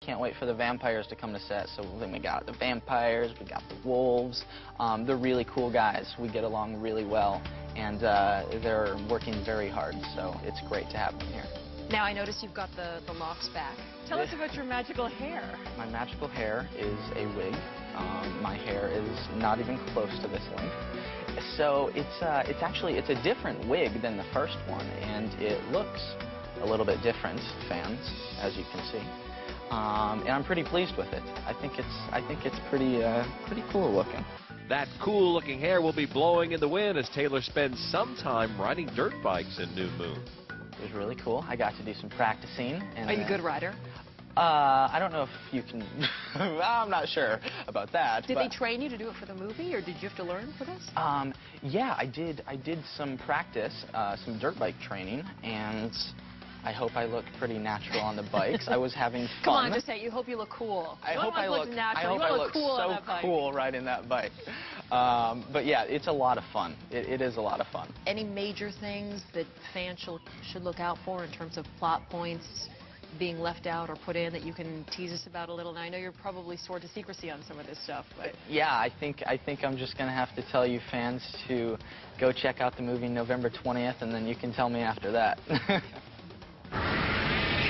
can't wait for the vampires to come to set. So then we got the vampires, we got the wolves. They're really cool guys. We get along really well, and they're working very hard, so it's great to have them here. Now, I noticed you've got the locks back. Tell us about your magical hair. My magical hair is a wig. My hair is not even close to this length. So it's actually a different wig than the first one, and it looks a little bit different, fans, as you can see. And I'm pretty pleased with it. I think it's pretty cool looking. That cool-looking hair will be blowing in the wind as Taylor spends some time riding dirt bikes in New Moon. It was really cool. I got to do some practicing. And, are you a good rider? I don't know if you can. I'm not sure about that. Did they train you to do it for the movie, or did you have to learn for this? Yeah, I did some practice, some dirt bike training, and I hope I look pretty natural on the bikes. I was having fun. Come on, just say you hope you look cool. I hope I look cool so cool riding that bike. But yeah, it's a lot of fun. It is a lot of fun. Any major things that fans should look out for in terms of plot points being left out or put in that you can tease us about a little? Now, I know you're probably sworn to secrecy on some of this stuff, but yeah, I think I'm just gonna have to tell you fans to go check out the movie November 20th, and then you can tell me after that.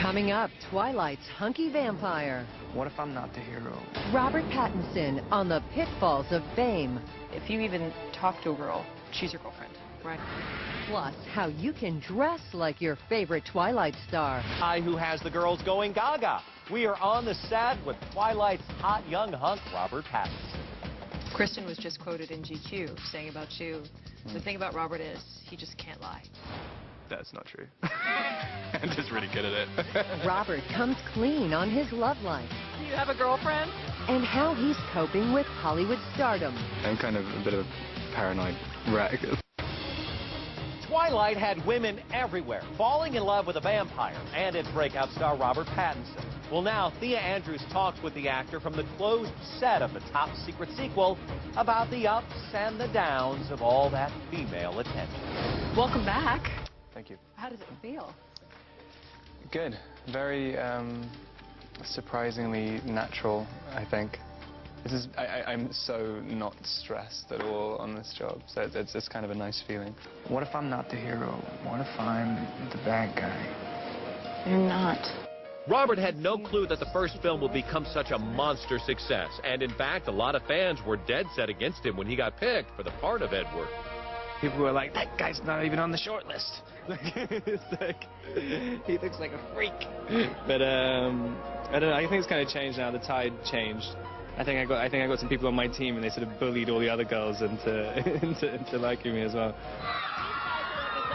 Coming up, Twilight's hunky vampire. What if I'm not the hero? Robert Pattinson on the pitfalls of fame. if you even talk to a girl, she's your girlfriend, right? Plus, how you can dress like your favorite Twilight star. Guy who has the girls going gaga. We are on the set with Twilight's hot young hunk, Robert Pattinson. Kristen was just quoted in GQ saying about you, the thing about Robert is he just can't lie. That's not true. I'm just really good at it. Robert comes clean on his love life. Do you have a girlfriend? And how he's coping with Hollywood stardom. I'm kind of a bit of a paranoid wreck. Twilight had women everywhere falling in love with a vampire and its breakout star Robert Pattinson. Well, now Thea Andrews talks with the actor from the closed set of the top secret sequel about the ups and the downs of all that female attention. Welcome back. Thank you. How does it feel? Good. Very surprisingly natural, I think. I'm so not stressed at all on this job, so it's kind of a nice feeling. What if I'm not the hero? What if I'm the bad guy? You're not. Robert had no clue that the first film would become such a monster success, and in fact, a lot of fans were dead set against him when he got picked for the part of Edward. People were like, that guy's not even on the short list. It's like, he looks like a freak. But I don't know. I think it's kind of changed now. The tide changed. I think I got some people on my team, and they sort of bullied all the other girls into liking me as well.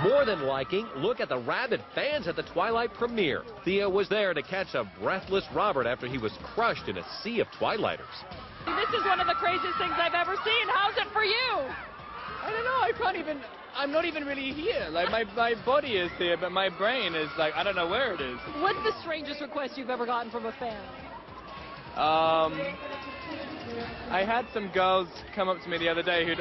More than liking, look at the rabid fans at the Twilight premiere. Thea was there to catch a breathless Robert after he was crushed in a sea of Twilighters. This is one of the craziest things I've ever seen. How's it for you? I don't know. I'm not even really here. Like, my body is here, but my brain is like, I don't know where it is. What's the strangest request you've ever gotten from a fan? I had some girls come up to me the other day who'd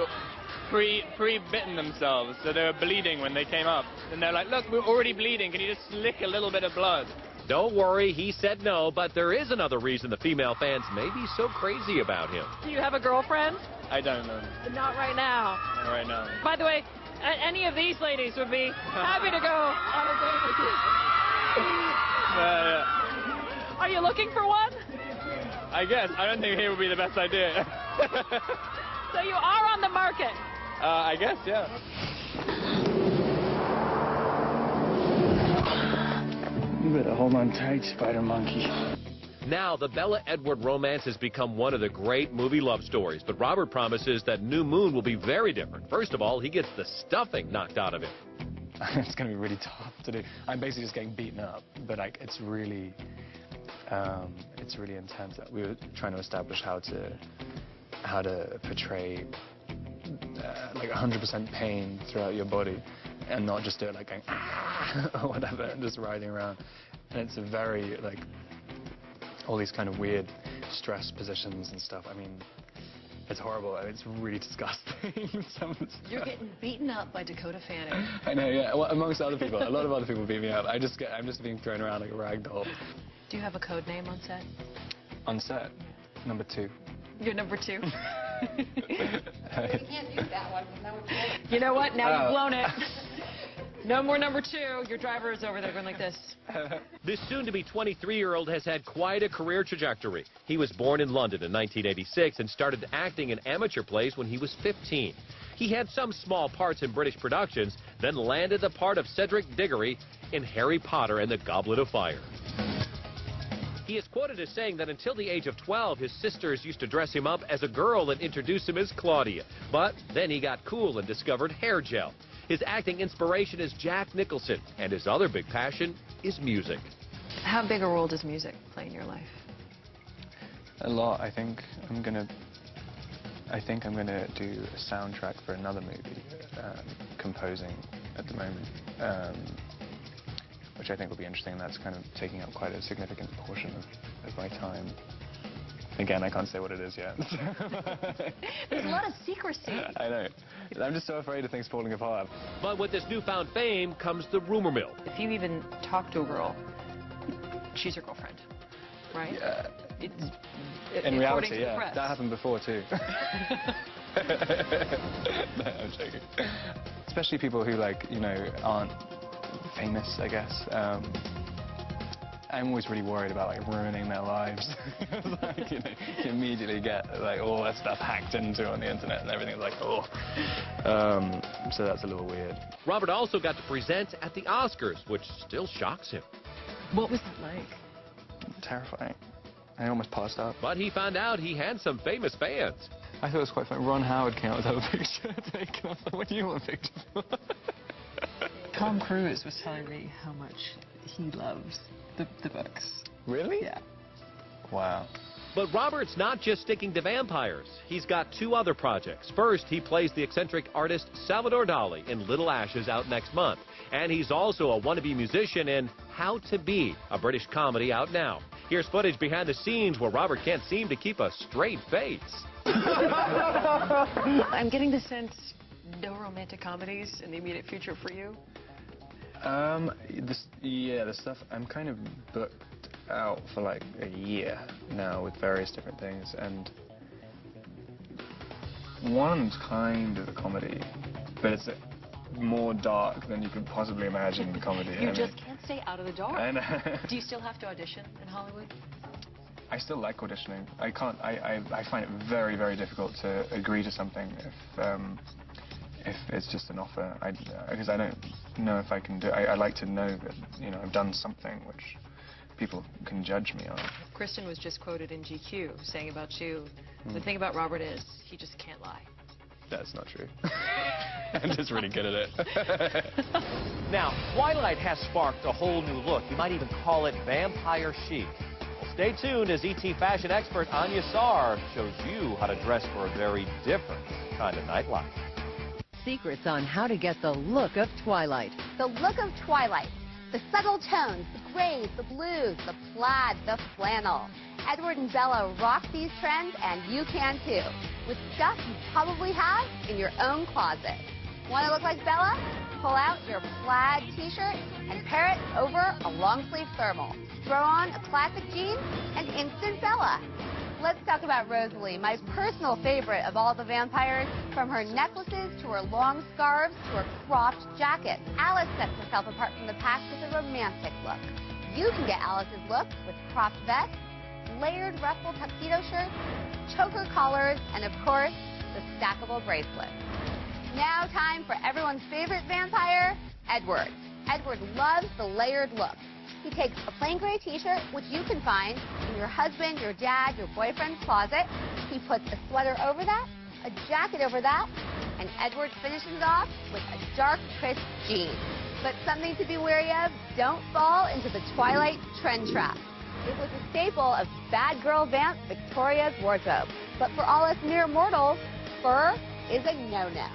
pre-bitten themselves, so they were bleeding when they came up. And they're like, look, we're already bleeding. Can you just lick a little bit of blood? Don't worry, he said no, but there is another reason the female fans may be so crazy about him. Do you have a girlfriend? I don't know. Not right now. Not right now. By the way, any of these ladies would be happy to go on a date with you. Are you looking for one? I guess. I don't think here would be the best idea. So you are on the market? I guess, yeah. You better hold on tight, Spider Monkey. Now, the Bella-Edward romance has become one of the great movie love stories, but Robert promises that New Moon will be very different. First of all, he gets the stuffing knocked out of him. It's going to be really tough to do. I'm basically just getting beaten up, but like it's really intense. We were trying to establish how to portray like 100% pain throughout your body, and not just do it like going or whatever, and just writhing around. And it's a very like all these kind of weird stress positions and stuff. I mean, it's horrible. I mean, it's really disgusting. You're getting beaten up by Dakota Fanning. I know, yeah. Well, amongst other people, a lot of other people beat me up. I'm just being thrown around like a rag doll. Do you have a code name on set? On set, number 2. You're number 2. We can't use that one. You know what? Now you've blown it. No more number 2. Your driver is over there going like this. This soon-to-be 23-year-old has had quite a career trajectory. He was born in London in 1986 and started acting in amateur plays when he was 15. He had some small parts in British productions, then landed the part of Cedric Diggory in Harry Potter and the Goblet of Fire. He is quoted as saying that until the age of 12, his sisters used to dress him up as a girl and introduce him as Claudia. But then he got cool and discovered hair gel. His acting inspiration is Jack Nicholson, and his other big passion is music. How big a role does music play in your life? A lot. I think I'm gonna do a soundtrack for another movie, composing at the moment, which I think will be interesting. That's kind of taking up quite a significant portion of my time. Again, I can't say what it is yet. There's a lot of secrecy. I know. I'm just so afraid of things falling apart. But with this newfound fame comes the rumor mill. If you even talk to a girl, she's your girlfriend, right? Yeah. In reality, the yeah. press. That happened before, too. No, I'm joking. Especially people who, like, you know, aren't famous, I guess. I'm always really worried about, like, ruining their lives. Like, you know, you immediately get, like, all that stuff hacked into on the internet and everything's like, oh. So that's a little weird. Robert also got to present at the Oscars, which still shocks him. What was that like? Terrifying. I almost passed out. But he found out he had some famous fans. I thought it was quite funny. Ron Howard came out with a picture taken. I was like, what do you want a picture for? Tom Cruise was telling me how much he loves the books. Really? Yeah. Wow. But Robert's not just sticking to vampires. He's got 2 other projects. First, he plays the eccentric artist Salvador Dali in Little Ashes out next month. And he's also a wannabe musician in How to Be, a British comedy out now. Here's footage behind the scenes where Robert can't seem to keep a straight face. I'm getting the sense no romantic comedies in the immediate future for you. The stuff, I'm kind of booked out for like a year now with various different things, and one's kind of a comedy, but it's more dark than you could possibly imagine in comedy. You just can't stay out of the dark. I know. Do you still have to audition in Hollywood? I still like auditioning. I can't. I find it very, very difficult to agree to something if it's just an offer. Because I don't know if I can do. I like to know that, you know, I've done something which people can judge me on. Kristen was just quoted in GQ saying about you, the thing about Robert is he just can't lie. That's not true. I'm just really good at it. Now, Twilight has sparked a whole new look. You might even call it vampire chic. Well, stay tuned as ET fashion expert Anya Sarr shows you how to dress for a very different kind of nightlife. Secrets on how to get the look of Twilight. The look of Twilight. The subtle tones, the grays, the blues, the plaid, the flannel. Edward and Bella rock these trends, and you can too, with stuff you probably have in your own closet. Want to look like Bella? Pull out your plaid t-shirt and pair it over a long-sleeve thermal. Throw on a classic jean and instant Bella. Let's talk about Rosalie, my personal favorite of all the vampires. From her necklaces to her long scarves to her cropped jacket, Alice sets herself apart from the pack with a romantic look. You can get Alice's look with cropped vests, layered ruffle tuxedo shirts, choker collars, and of course, the stackable bracelet. Now time for everyone's favorite vampire, Edward. Edward loves the layered look. He takes a plain gray t-shirt, which you can find in your husband, your dad, your boyfriend's closet. He puts a sweater over that, a jacket over that, and Edward finishes it off with a dark, crisp jean. But something to be wary of, don't fall into the Twilight trend trap. It was a staple of bad girl vamp Victoria's wardrobe. But for all us mere mortals, fur is a no-no.